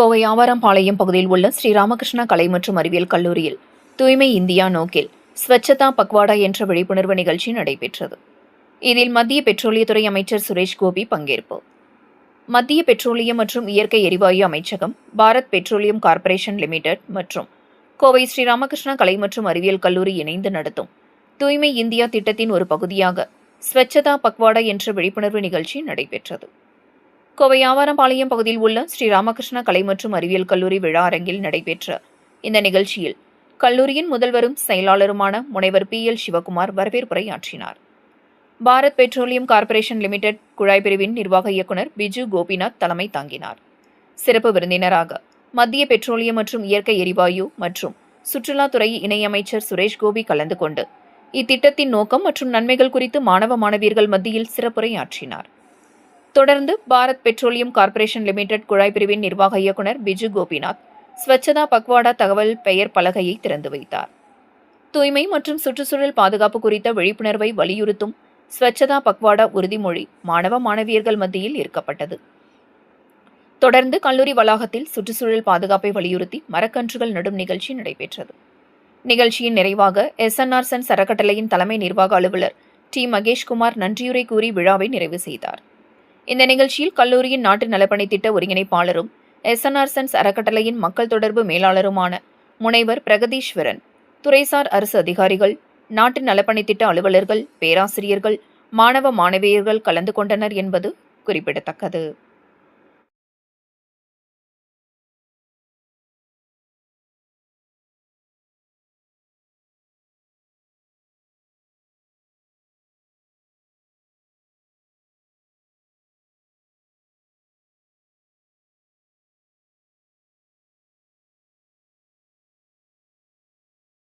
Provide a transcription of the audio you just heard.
கோவை ஆவாரம்பாளையம் பகுதியில் உள்ள ஸ்ரீராமகிருஷ்ணா கலை மற்றும் அறிவியல் கல்லூரியில் தூய்மை இந்தியா நோக்கில் ஸ்வச்சதா பக்வாடா என்ற விழிப்புணர்வு நிகழ்ச்சி நடைபெற்றது. இதில் மத்திய பெட்ரோலியத்துறை அமைச்சர் சுரேஷ் கோபி பங்கேற்பு. மத்திய பெட்ரோலியம் மற்றும் இயற்கை எரிவாயு அமைச்சகம், பாரத் பெட்ரோலியம் கார்ப்பரேஷன் லிமிடெட் மற்றும் கோவை ஸ்ரீராமகிருஷ்ணா கலை மற்றும் அறிவியல் கல்லூரி இணைந்து நடத்தும் தூய்மை இந்தியா திட்டத்தின் ஒரு பகுதியாக ஸ்வச்சதா பக்வாடா என்ற விழிப்புணர்வு நிகழ்ச்சி நடைபெற்றது. கோவை ஆவாரம்பாளையம் பகுதியில் உள்ள ஸ்ரீராமகிருஷ்ணா கலை மற்றும் அறிவியல் கல்லூரி விழா அரங்கில் நடைபெற்ற இந்த நிகழ்ச்சியில் கல்லூரியின் முதல்வரும் செயலாளருமான முனைவர் PL சிவகுமார் வரவேற்புரையாற்றினார். பாரத் பெட்ரோலியம் கார்ப்பரேஷன் லிமிடெட் குழாய் பிரிவின் நிர்வாக இயக்குநர் பிஜு கோபிநாத் தலைமை தாங்கினார். சிறப்பு விருந்தினராக மத்திய பெட்ரோலியம் மற்றும் இயற்கை எரிவாயு மற்றும் சுற்றுலாத்துறை இணையமைச்சர் சுரேஷ் கோபி கலந்து கொண்டு இத்திட்டத்தின் நோக்கம் மற்றும் நன்மைகள் குறித்து மாணவ மாணவியர்கள் மத்தியில் சிறப்புரையாற்றினார். தொடர்ந்து பாரத் பெட்ரோலியம் கார்ப்பரேஷன் லிமிடெட் குழாய் பிரிவின் நிர்வாக இயக்குநர் பிஜு கோபிநாத் ஸ்வச்சதா பக்வாடா தகவல் பெயர் பலகையை திறந்து வைத்தார். தூய்மை மற்றும் சுற்றுச்சூழல் பாதுகாப்பு குறித்த விழிப்புணர்வை வலியுறுத்தும் ஸ்வச்சதா பக்வாடா உறுதிமொழி மாணவ மாணவியர்கள் மத்தியில் ஏற்கப்பட்டது. தொடர்ந்து கல்லூரி வளாகத்தில் சுற்றுச்சூழல் பாதுகாப்பை வலியுறுத்தி மரக்கன்றுகள் நடும் நிகழ்ச்சி நடைபெற்றது. நிகழ்ச்சியின் நிறைவாக SNR சன்ஸ் அறக்கட்டளையின் தலைமை நிர்வாக அலுவலர் T மகேஷ்குமார் நன்றியுரை கூறி விழாவை நிறைவு செய்தார். இந்த நிகழ்ச்சியில் கல்லூரியின் நாட்டு நலப்பணி திட்ட ஒருங்கிணைப்பாளரும் SNR சன்ஸ் அறக்கட்டளையின் மக்கள் தொடர்பு மேலாளருமான முனைவர் பிரகதீஸ்வரன், துறைசார் அரசு அதிகாரிகள், நாட்டு நலப்பணி திட்ட அலுவலர்கள், பேராசிரியர்கள், மாணவ மாணவியர்கள் கலந்து கொண்டனர் என்பது குறிப்பிடத்தக்கது.